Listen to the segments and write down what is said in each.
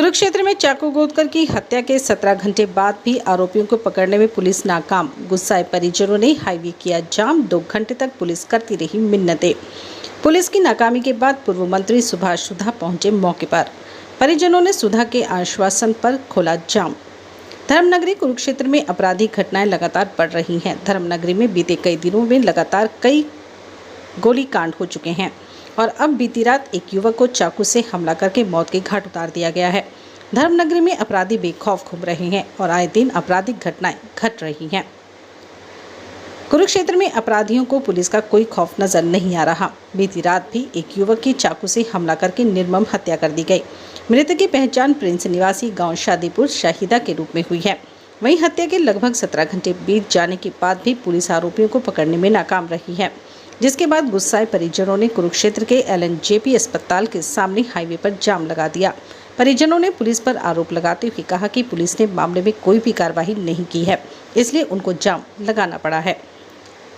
कुरुक्षेत्र में चाकू गोदकर की हत्या के 17 घंटे बाद भी आरोपियों को पकड़ने में पुलिस नाकाम। गुस्साए परिजनों ने हाईवे किया जाम। 2 घंटे तक पुलिस करती रही मिन्नतें। पुलिस की नाकामी के बाद पूर्व मंत्री सुभाष सुधा पहुंचे मौके पर। परिजनों ने सुधा के आश्वासन पर खोला जाम। धर्मनगरी कुरुक्षेत्र में आपराधिक घटनाएं लगातार बढ़ रही हैं। धर्मनगरी में बीते कई दिनों में लगातार कई गोलीकांड हो चुके हैं और अब बीती रात एक युवक को चाकू से हमला करके मौत के घाट उतार दिया गया है। धर्मनगरी में अपराधी बेखौफ घूम रहे हैं और आए दिन आपराधिक घटनाएं घट रही हैं। कुरुक्षेत्र में अपराधियों को पुलिस का कोई खौफ नजर नहीं आ रहा। बीती रात भी एक युवक की चाकू से हमला करके निर्मम हत्या कर दी गई। मृतक की पहचान प्रिंस निवासी गांव शादीपुर शाहिदा के रूप में हुई है। वहीं हत्या के लगभग 17 घंटे बीत जाने के बाद भी पुलिस आरोपियों को पकड़ने में नाकाम रही है, जिसके बाद गुस्साए परिजनों ने कुरुक्षेत्र के LNJP अस्पताल के सामने हाईवे पर जाम लगा दिया। परिजनों ने पुलिस पर आरोप लगाते हुए कहा कि पुलिस ने मामले में कोई भी कार्रवाई नहीं की है, इसलिए उनको जाम लगाना पड़ा है।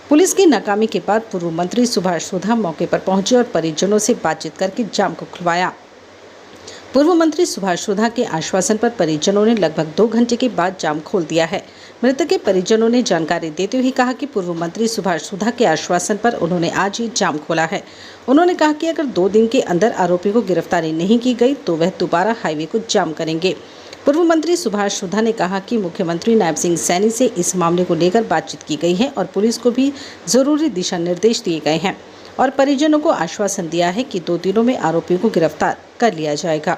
पुलिस की नाकामी के बाद पूर्व मंत्री सुभाष सुधा मौके पर पहुंचे और परिजनों से बातचीत करके जाम को खुलवाया। पूर्व मंत्री सुभाष सुधा के आश्वासन पर परिजनों ने लगभग 2 घंटे के बाद जाम खोल दिया है। मृतक के परिजनों ने जानकारी देते हुए कहा कि पूर्व मंत्री सुभाष सुधा के आश्वासन पर उन्होंने आज ही जाम खोला है। उन्होंने कहा कि अगर 2 दिन के अंदर आरोपी को गिरफ्तारी नहीं की गई तो वह दोबारा हाईवे को जाम करेंगे। पूर्व मंत्री सुभाष सुधा ने कहा कि मुख्यमंत्री नायब सिंह सैनी से इस मामले को लेकर बातचीत की गई है और पुलिस को भी जरूरी दिशा निर्देश दिए गए हैं और परिजनों को आश्वासन दिया है कि 2 दिनों में आरोपियों को गिरफ्तार कर लिया जाएगा।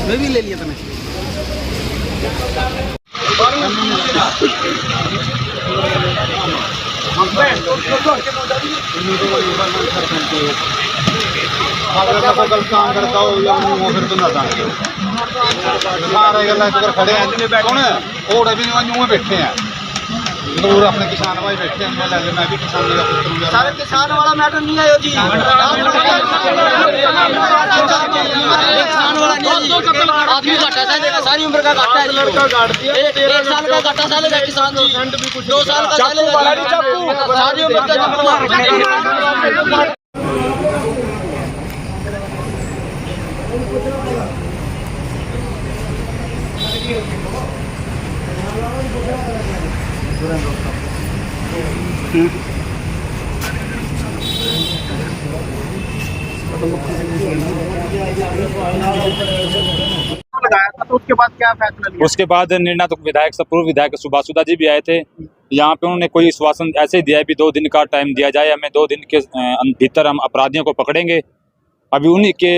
मैं भी ले लिया तुम्हें। गलत काम करता हो या फिर तो ना सारे गल खड़े हैं कौन और भी यूं बैठे हैं दूर अपने किसान भाई बैठे हैं। मैं भी किसान सारे किसान वाला मैटर नहीं है जी। किसान वाला नहीं आदमी घाटा सालेगा, सारी उम्र का घाटा है। लड़का काट दिया 1 साल का घाटा सालेगा किसान जी। 2 साल का सालेगा सारी उम्र का। तो उसके बाद क्या फैसला लिया? उसके बाद निर्णय तो पूर्व विधायक सुभाष सुधा जी भी आए थे यहाँ पे। उन्होंने कोई आश्वासन ऐसे ही दिया है भी 2 दिन का टाइम दिया जाए, हमें 2 दिन के भीतर हम अपराधियों को पकड़ेंगे। अभी उन्हीं के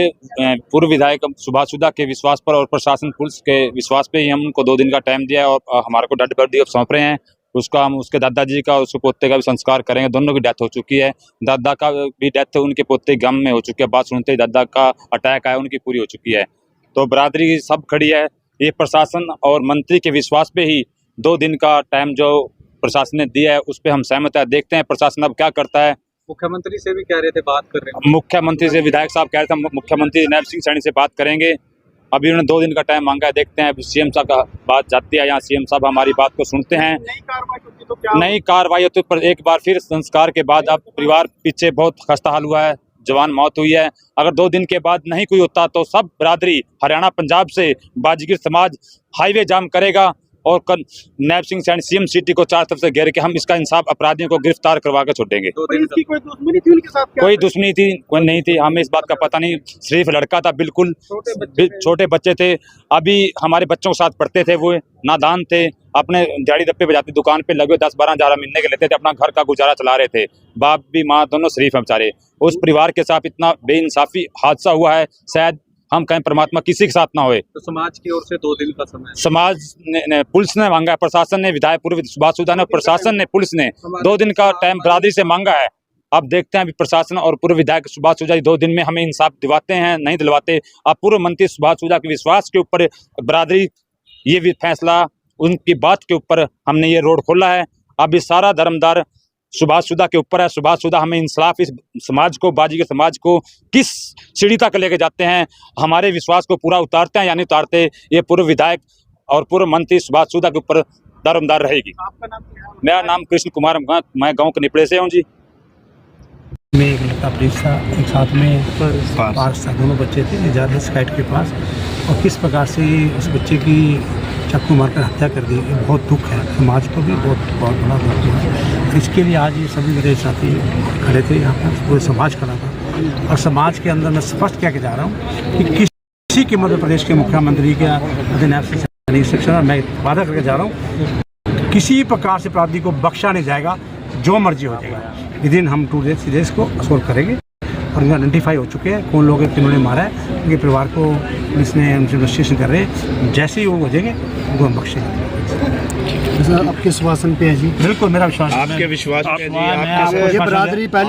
पूर्व विधायक सुभाष सुधा के विश्वास पर और प्रशासन पुलिस के विश्वास पे ही हम उनको 2 दिन का टाइम दिया है और हमारे को डट कर दी सौंप रहे हैं। उसका हम उसके दादाजी का उसके पोते का भी संस्कार करेंगे। दोनों की डेथ हो चुकी है। दादा का भी डेथ उनके पोते गम में हो चुकी है। बात सुनते ही दादा का अटैक आया, उनकी पूरी हो चुकी है। तो बरादरी सब खड़ी है। ये प्रशासन और मंत्री के विश्वास पे ही 2 दिन का टाइम जो प्रशासन ने दिया है उस पर हम सहमत है। देखते हैं प्रशासन अब क्या करता है। मुख्यमंत्री से भी कह रहे थे बात कर रहे हैं। मुख्यमंत्री से विधायक साहब कह रहे थे मुख्यमंत्री नायब सिंह सैनी से बात करेंगे। अभी उन्होंने 2 दिन का टाइम मांगा है। देखते हैं सीएम साहब का बात जाती है, यहाँ सीएम साहब हमारी बात को सुनते हैं। नई कार्रवाई होती पर एक बार फिर संस्कार के बाद अब परिवार पीछे बहुत खस्ता हाल हुआ है। जवान मौत हुई है। अगर 2 दिन के बाद नहीं कोई होता तो सब बरादरी हरियाणा पंजाब से बाजीगर समाज हाईवे जाम करेगा और नैब सिंह सैनी सीएम सिटी को चार तरफ से घेर के हम इसका इंसाफ अपराधियों को गिरफ्तार करवा के छोड़ेंगे। इसकी कोई दुश्मनी थी उनके साथ? कोई दुश्मनी थी कोई नहीं थी, हमें इस बात का पता नहीं। सिर्फ लड़का था, बिल्कुल छोटे बच्चे थे, अभी हमारे बच्चों के साथ पढ़ते थे, वो नादान थे, अपने दिहाड़ी दप्पे बजाते दुकान पे लगे 10-12 हज़ार महीने के लेते थे, अपना घर का गुजारा चला रहे थे। बाप भी माँ दोनों शरीफ हैं बेचारे। उस परिवार के साथ इतना बेइंसाफी हादसा हुआ है, शायद हम कहें परमात्मा किसी के साथ ना होए। तो समाज की ओर से 2 दिन का समय, समाज ने पुलिस ने मांगा है, प्रशासन ने, विधायक पूर्व सुभाष सुधा ने, प्रशासन ने, पुलिस ने 2 दिन का टाइम बरादरी से मांगा है। अब देखते हैं अभी प्रशासन और पूर्व विधायक सुभाष सुधा 2 दिन में हमें इंसाफ दिलवाते हैं नहीं दिलवाते। अब पूर्व मंत्री सुभाष सुधा के विश्वास के ऊपर बरादरी ये भी फैसला, उनकी बात के ऊपर हमने ये रोड खोला है। अब ये सारा धर्मदार सुभाष सुधा के ऊपर है। सुभाष सुधा हमें इंसाफ इस समाज को, बाजी के समाज को किस सीढ़ी तक लेके जाते हैं, हमारे विश्वास को पूरा उतारते हैं या नहीं उतारते, ये पूर्व विधायक और पूर्व मंत्री सुभाष सुधा के ऊपर दारोमदार रहेगी। आपका नाम क्या है? मेरा नाम कृष्ण कुमार, मैं गांव के निपड़े से हूँ जी। में एक लड़का प्रिंस था, एक साथ में पार्स था, दोनों बच्चे थे, ये जा रहे स्काइट के पास, और किस प्रकार से उस बच्चे की चाकू मारकर हत्या कर दी, ये बहुत दुख है, समाज को भी बहुत बड़ा दुख है। इसके लिए आज ये सभी मेरे साथी खड़े थे यहाँ पर, पूरे समाज खड़ा था, और समाज के अंदर मैं स्पष्ट कह के जा रहा हूँ कि किसी के मध्य प्रदेश के मुख्यमंत्री का मैं वादा करके जा रहा हूँ, किसी प्रकार से अपराधी को बख्शा नहीं जाएगा, जो मर्जी हो जाएगा। विदिन हम 2 days 3 days को सॉल्व करेंगे, और इनका आइडेंटिफाई हो चुके हैं कौन लोग हैं, किन्होंने मारा है, उनके परिवार को पुलिस ने उनसे इन्वेस्टिगेशन कर रहे हैं, जैसे ही वो हो जाएंगे उनको हम बख्शेंगे। आपके श्वासन पे है जी? बिल्कुल मेरा विश्वास है। आपके विश्वास पे है जी? मैं आपको ये बरादरी पहले